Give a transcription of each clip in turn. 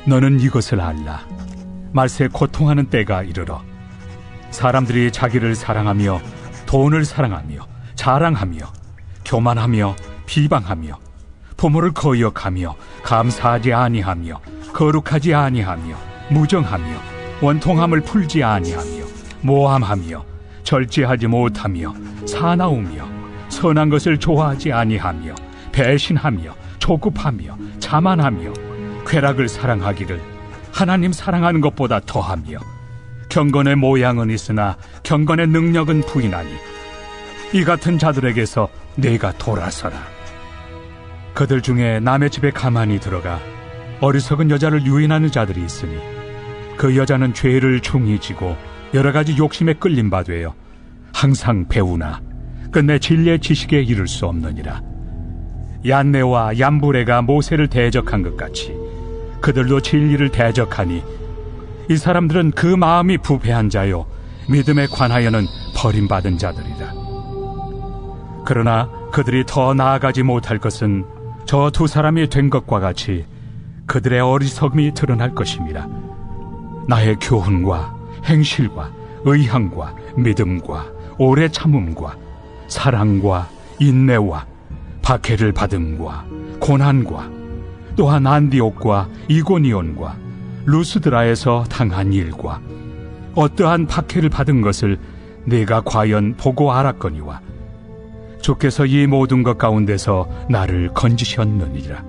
너는 이것을 알라. 말세 고통하는 때가 이르러 사람들이 자기를 사랑하며 돈을 사랑하며 자랑하며 교만하며 비방하며 부모를 거역하며 감사하지 아니하며 거룩하지 아니하며 무정하며 원통함을 풀지 아니하며 모함하며 절제하지 못하며 사나우며 선한 것을 좋아하지 아니하며 배신하며 조급하며 자만하며 쾌락을 사랑하기를 하나님 사랑하는 것보다 더하며 경건의 모양은 있으나 경건의 능력은 부인하니 이 같은 자들에게서 내가 돌아서라. 그들 중에 남의 집에 가만히 들어가 어리석은 여자를 유인하는 자들이 있으니 그 여자는 죄를 중히 지고 여러 가지 욕심에 끌린 바 되어 항상 배우나 끝내 진리의 지식에 이를 수 없느니라. 얀네와 얀브레가 모세를 대적한 것 같이 그들도 진리를 대적하니 이 사람들은 그 마음이 부패한 자요 믿음에 관하여는 버림받은 자들이라. 그러나 그들이 더 나아가지 못할 것은 저 두 사람이 된 것과 같이 그들의 어리석음이 드러날 것입니다. 나의 교훈과 행실과 의향과 믿음과 오래 참음과 사랑과 인내와 박해를 받음과 고난과 또한 안디옥과 이고니온과 루스드라에서 당한 일과 어떠한 박해를 받은 것을 내가 과연 보고 알았거니와 주께서 이 모든 것 가운데서 나를 건지셨느니라.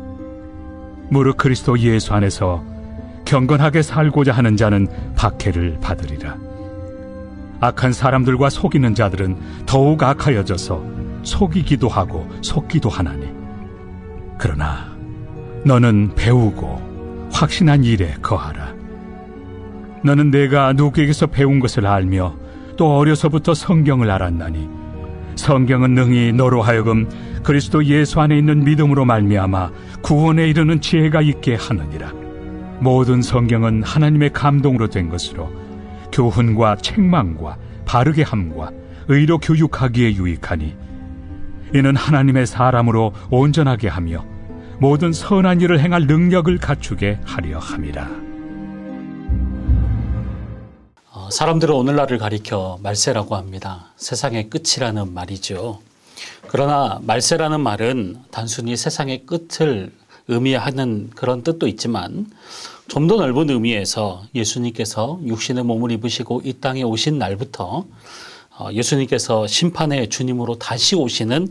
무릇 그리스도 예수 안에서 경건하게 살고자 하는 자는 박해를 받으리라. 악한 사람들과 속이는 자들은 더욱 악하여져서 속이기도 하고 속기도 하나니 그러나 너는 배우고 확신한 일에 거하라. 너는 내가 누구에게서 배운 것을 알며 또 어려서부터 성경을 알았나니 성경은 능히 너로 하여금 그리스도 예수 안에 있는 믿음으로 말미암아 구원에 이르는 지혜가 있게 하느니라. 모든 성경은 하나님의 감동으로 된 것으로 교훈과 책망과 바르게 함과 의로 교육하기에 유익하니 이는 하나님의 사람으로 온전하게 하며 모든 선한 일을 행할 능력을 갖추게 하려 함이라. 사람들은 오늘날을 가리켜 말세라고 합니다. 세상의 끝이라는 말이죠. 그러나 말세라는 말은 단순히 세상의 끝을 의미하는 그런 뜻도 있지만 좀 더 넓은 의미에서 예수님께서 육신의 몸을 입으시고 이 땅에 오신 날부터 예수님께서 심판의 주님으로 다시 오시는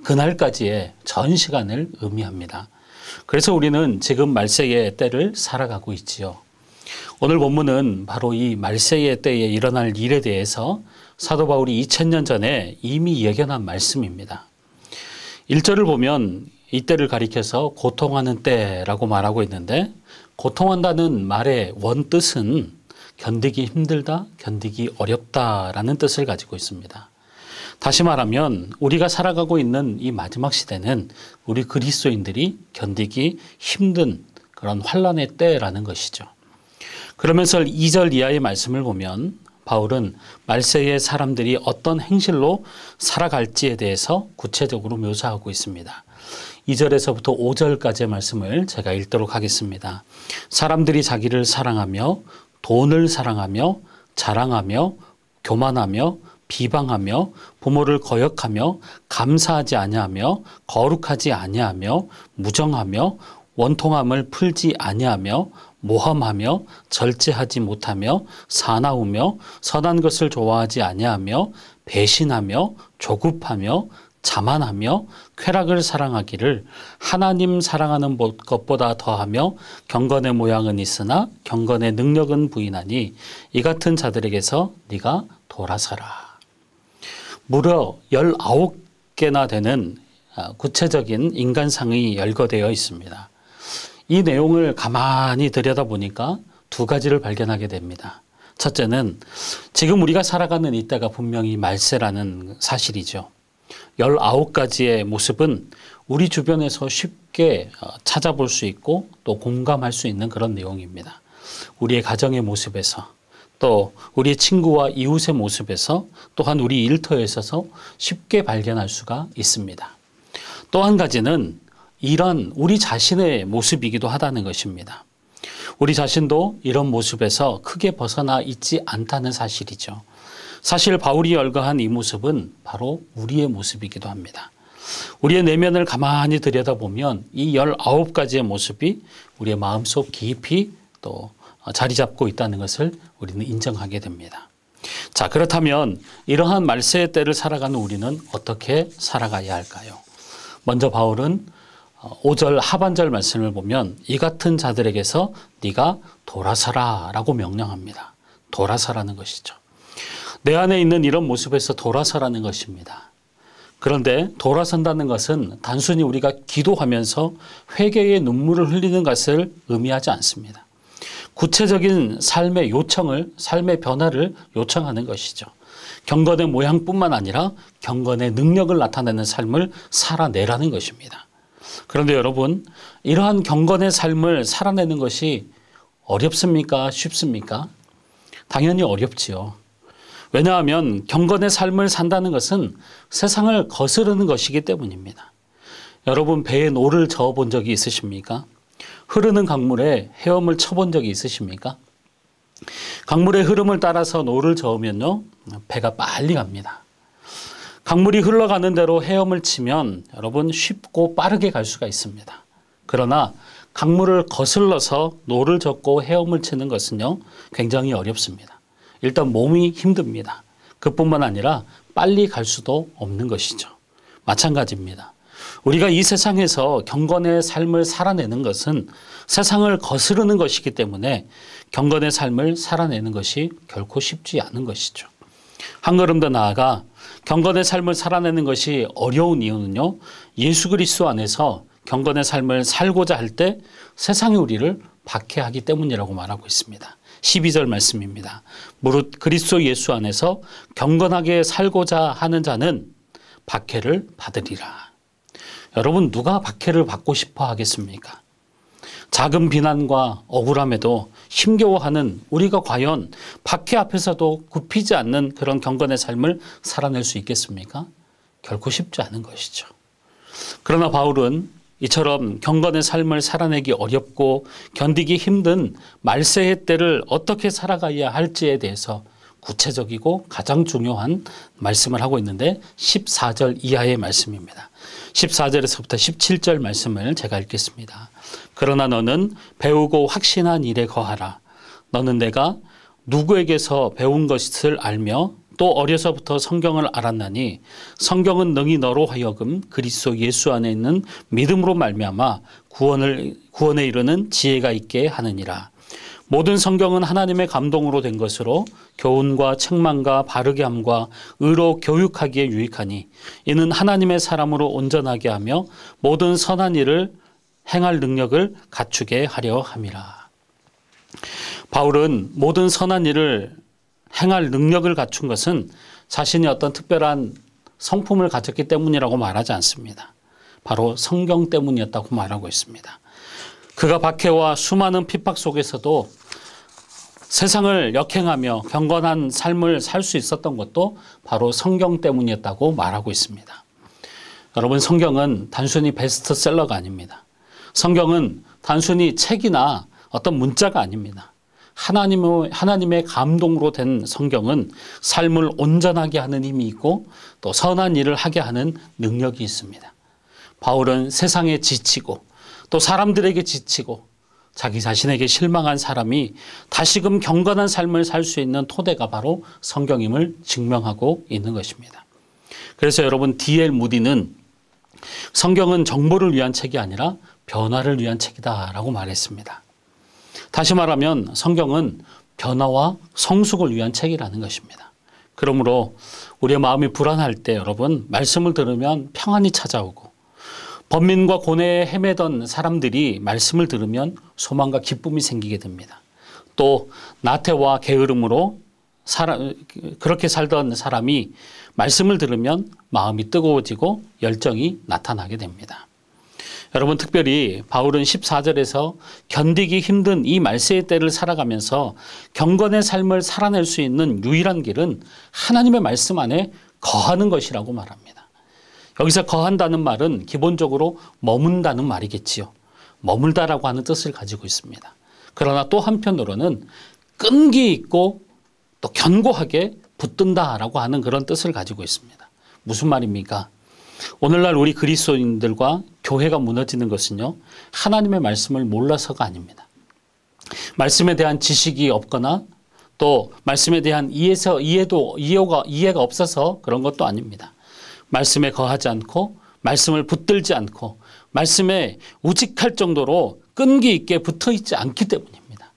그날까지의 전 시간을 의미합니다. 그래서 우리는 지금 말세의 때를 살아가고 있지요. 오늘 본문은 바로 이 말세의 때에 일어날 일에 대해서 사도 바울이 2000년 전에 이미 예견한 말씀입니다. 1절을 보면 이때를 가리켜서 고통하는 때라고 말하고 있는데 고통한다는 말의 원뜻은 견디기 힘들다, 견디기 어렵다라는 뜻을 가지고 있습니다. 다시 말하면 우리가 살아가고 있는 이 마지막 시대는 우리 그리스도인들이 견디기 힘든 그런 환난의 때라는 것이죠. 그러면서 2절 이하의 말씀을 보면 바울은 말세의 사람들이 어떤 행실로 살아갈지에 대해서 구체적으로 묘사하고 있습니다. 2절에서부터 5절까지의 말씀을 제가 읽도록 하겠습니다. 사람들이 자기를 사랑하며 돈을 사랑하며 자랑하며 교만하며 비방하며 부모를 거역하며 감사하지 아니하며 거룩하지 아니하며 무정하며 원통함을 풀지 아니하며 모함하며 절제하지 못하며 사나우며 선한 것을 좋아하지 아니하며 배신하며 조급하며 자만하며 쾌락을 사랑하기를 하나님 사랑하는 것보다 더하며 경건의 모양은 있으나 경건의 능력은 부인하니 이 같은 자들에게서 네가 돌아서라. 무려 19개나 되는 구체적인 인간상이 열거되어 있습니다. 이 내용을 가만히 들여다보니까 두 가지를 발견하게 됩니다. 첫째는 지금 우리가 살아가는 이때가 분명히 말세라는 사실이죠. 19가지의 모습은 우리 주변에서 쉽게 찾아볼 수 있고 또 공감할 수 있는 그런 내용입니다. 우리의 가정의 모습에서 또 우리의 친구와 이웃의 모습에서 또한 우리 일터에 있어서 쉽게 발견할 수가 있습니다. 또 한 가지는 이런 우리 자신의 모습이기도 하다는 것입니다. 우리 자신도 이런 모습에서 크게 벗어나 있지 않다는 사실이죠. 사실 바울이 열거한 이 모습은 바로 우리의 모습이기도 합니다. 우리의 내면을 가만히 들여다보면 이 19가지의 모습이 우리의 마음속 깊이 또 자리 잡고 있다는 것을 우리는 인정하게 됩니다. 자, 그렇다면 이러한 말세의 때를 살아가는 우리는 어떻게 살아가야 할까요? 먼저 바울은 5절 하반절 말씀을 보면 이 같은 자들에게서 네가 돌아서라 라고 명령합니다. 돌아서라는 것이죠. 내 안에 있는 이런 모습에서 돌아서라는 것입니다. 그런데 돌아선다는 것은 단순히 우리가 기도하면서 회개의 눈물을 흘리는 것을 의미하지 않습니다. 구체적인 삶의 요청을, 삶의 변화를 요청하는 것이죠. 경건의 모양뿐만 아니라 경건의 능력을 나타내는 삶을 살아내라는 것입니다. 그런데 여러분, 이러한 경건의 삶을 살아내는 것이 어렵습니까? 쉽습니까? 당연히 어렵지요. 왜냐하면 경건의 삶을 산다는 것은 세상을 거스르는 것이기 때문입니다. 여러분, 배에 노를 저어본 적이 있으십니까? 흐르는 강물에 헤엄을 쳐본 적이 있으십니까? 강물의 흐름을 따라서 노를 저으면요, 배가 빨리 갑니다. 강물이 흘러가는 대로 헤엄을 치면 여러분 쉽고 빠르게 갈 수가 있습니다. 그러나 강물을 거슬러서 노를 젓고 헤엄을 치는 것은요, 굉장히 어렵습니다. 일단 몸이 힘듭니다. 그뿐만 아니라 빨리 갈 수도 없는 것이죠. 마찬가지입니다. 우리가 이 세상에서 경건의 삶을 살아내는 것은 세상을 거스르는 것이기 때문에 경건의 삶을 살아내는 것이 결코 쉽지 않은 것이죠. 한 걸음 더 나아가 경건의 삶을 살아내는 것이 어려운 이유는요, 예수 그리스도 안에서 경건의 삶을 살고자 할 때 세상이 우리를 박해하기 때문이라고 말하고 있습니다. 12절 말씀입니다. 무릇 그리스도 예수 안에서 경건하게 살고자 하는 자는 박해를 받으리라. 여러분, 누가 박해를 받고 싶어 하겠습니까? 작은 비난과 억울함에도 힘겨워하는 우리가 과연 박해 앞에서도 굽히지 않는 그런 경건의 삶을 살아낼 수 있겠습니까? 결코 쉽지 않은 것이죠. 그러나 바울은 이처럼 경건의 삶을 살아내기 어렵고 견디기 힘든 말세의 때를 어떻게 살아가야 할지에 대해서 구체적이고 가장 중요한 말씀을 하고 있는데 14절 이하의 말씀입니다. 14절에서부터 17절 말씀을 제가 읽겠습니다. 그러나 너는 배우고 확신한 일에 거하라. 너는 내가 누구에게서 배운 것을 알며 또 어려서부터 성경을 알았나니 성경은 능히 너로 하여금 그리스도 예수 안에 있는 믿음으로 말미암아 구원에 이르는 지혜가 있게 하느니라. 모든 성경은 하나님의 감동으로 된 것으로 교훈과 책망과 바르게 함과 의로 교육하기에 유익하니 이는 하나님의 사람으로 온전하게 하며 모든 선한 일을 행할 능력을 갖추게 하려 함이라. 바울은 모든 선한 일을 행할 능력을 갖춘 것은 자신이 어떤 특별한 성품을 가졌기 때문이라고 말하지 않습니다. 바로 성경 때문이었다고 말하고 있습니다. 그가 박해와 수많은 핍박 속에서도 세상을 역행하며 경건한 삶을 살 수 있었던 것도 바로 성경 때문이었다고 말하고 있습니다. 여러분, 성경은 단순히 베스트셀러가 아닙니다. 성경은 단순히 책이나 어떤 문자가 아닙니다. 하나님의 감동으로 된 성경은 삶을 온전하게 하는 힘이 있고 또 선한 일을 하게 하는 능력이 있습니다. 바울은 세상에 지치고 또 사람들에게 지치고 자기 자신에게 실망한 사람이 다시금 경건한 삶을 살 수 있는 토대가 바로 성경임을 증명하고 있는 것입니다. 그래서 여러분, D.L. 무디는 성경은 정보를 위한 책이 아니라 변화를 위한 책이다라고 말했습니다. 다시 말하면 성경은 변화와 성숙을 위한 책이라는 것입니다. 그러므로 우리의 마음이 불안할 때 여러분, 말씀을 들으면 평안이 찾아오고 번민과 고뇌에 헤매던 사람들이 말씀을 들으면 소망과 기쁨이 생기게 됩니다. 또 나태와 게으름으로 그렇게 살던 사람이 말씀을 들으면 마음이 뜨거워지고 열정이 나타나게 됩니다. 여러분, 특별히 바울은 14절에서 견디기 힘든 이 말세의 때를 살아가면서 경건의 삶을 살아낼 수 있는 유일한 길은 하나님의 말씀 안에 거하는 것이라고 말합니다. 여기서 거한다는 말은 기본적으로 머문다는 말이겠지요. 머물다라고 하는 뜻을 가지고 있습니다. 그러나 또 한편으로는 끈기 있고 또 견고하게 붙든다라고 하는 그런 뜻을 가지고 있습니다. 무슨 말입니까? 오늘날 우리 그리스도인들과 교회가 무너지는 것은요, 하나님의 말씀을 몰라서가 아닙니다. 말씀에 대한 지식이 없거나 또 말씀에 대한 이해가 없어서 그런 것도 아닙니다. 말씀에 거하지 않고 말씀을 붙들지 않고 말씀에 우직할 정도로 끈기 있게 붙어 있지 않기 때문입니다.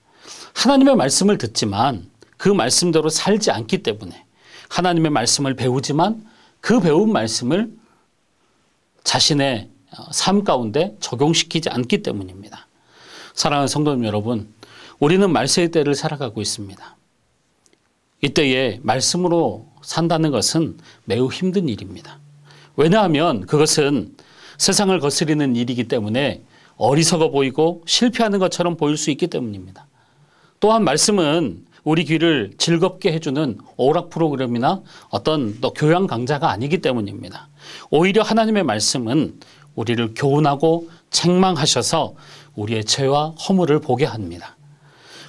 하나님의 말씀을 듣지만 그 말씀대로 살지 않기 때문에, 하나님의 말씀을 배우지만 그 배운 말씀을 자신의 삶 가운데 적용시키지 않기 때문입니다. 사랑하는 성도님 여러분, 우리는 말세의 때를 살아가고 있습니다. 이때에 말씀으로 산다는 것은 매우 힘든 일입니다. 왜냐하면 그것은 세상을 거스리는 일이기 때문에 어리석어 보이고 실패하는 것처럼 보일 수 있기 때문입니다. 또한 말씀은 우리 귀를 즐겁게 해주는 오락 프로그램이나 어떤 교양 강좌가 아니기 때문입니다. 오히려 하나님의 말씀은 우리를 교훈하고 책망하셔서 우리의 죄와 허물을 보게 합니다.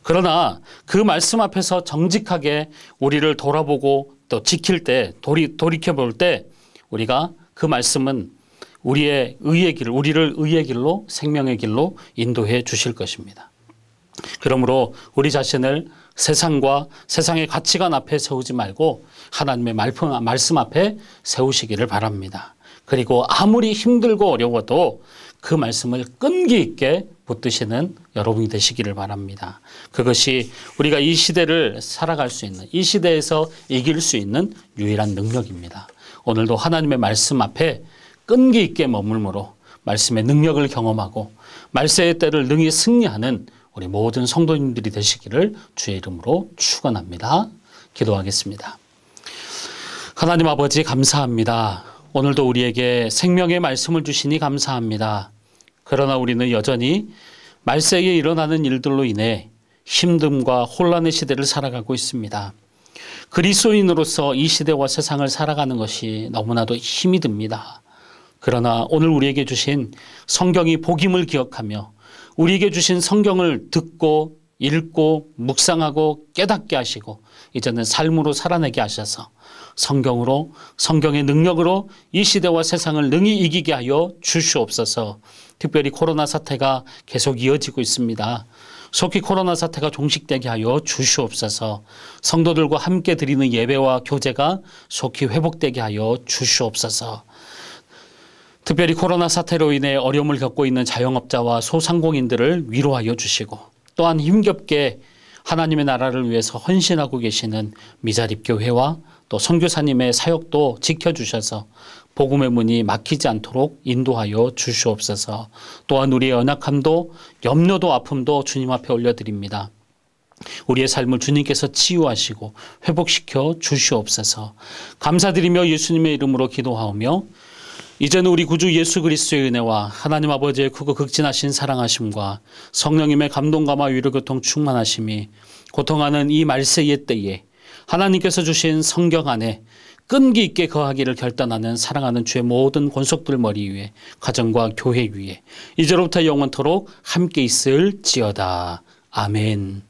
그러나 그 말씀 앞에서 정직하게 우리를 돌아보고 또 지킬 때, 돌이켜볼 때 우리가 그 말씀은 우리를 의의 길로, 생명의 길로 인도해 주실 것입니다. 그러므로 우리 자신을 세상과 세상의 가치관 앞에 세우지 말고 하나님의 말씀 앞에 세우시기를 바랍니다. 그리고 아무리 힘들고 어려워도 그 말씀을 끈기 있게 붙드시는 여러분이 되시기를 바랍니다. 그것이 우리가 이 시대를 살아갈 수 있는, 이 시대에서 이길 수 있는 유일한 능력입니다. 오늘도 하나님의 말씀 앞에 끈기 있게 머물므로 말씀의 능력을 경험하고 말세의 때를 능히 승리하는 우리 모든 성도님들이 되시기를 주의 이름으로 축원합니다. 기도하겠습니다. 하나님 아버지 감사합니다. 오늘도 우리에게 생명의 말씀을 주시니 감사합니다. 그러나 우리는 여전히 말세에 일어나는 일들로 인해 힘듦과 혼란의 시대를 살아가고 있습니다. 그리스도인으로서 이 시대와 세상을 살아가는 것이 너무나도 힘이 듭니다. 그러나 오늘 우리에게 주신 성경이 복임을 기억하며 우리에게 주신 성경을 듣고 읽고 묵상하고 깨닫게 하시고 이제는 삶으로 살아내게 하셔서 성경의 능력으로 이 시대와 세상을 능히 이기게 하여 주시옵소서. 특별히 코로나 사태가 계속 이어지고 있습니다. 속히 코로나 사태가 종식되게 하여 주시옵소서. 성도들과 함께 드리는 예배와 교제가 속히 회복되게 하여 주시옵소서. 특별히 코로나 사태로 인해 어려움을 겪고 있는 자영업자와 소상공인들을 위로하여 주시고 또한 힘겹게 하나님의 나라를 위해서 헌신하고 계시는 미자립교회와 또 선교사님의 사역도 지켜주셔서 복음의 문이 막히지 않도록 인도하여 주시옵소서. 또한 우리의 연약함도 염려도 아픔도 주님 앞에 올려드립니다. 우리의 삶을 주님께서 치유하시고 회복시켜 주시옵소서. 감사드리며 예수님의 이름으로 기도하오며 이제는 우리 구주 예수 그리스도의 은혜와 하나님 아버지의 크고 극진하신 사랑하심과 성령님의 감동감화 위로교통 충만하심이 고통하는 이 말세의 때에 하나님께서 주신 성경 안에 끈기 있게 거하기를 결단하는 사랑하는 주의 모든 권속들 머리 위에 가정과 교회 위에 이제로부터 영원토록 함께 있을지어다. 아멘.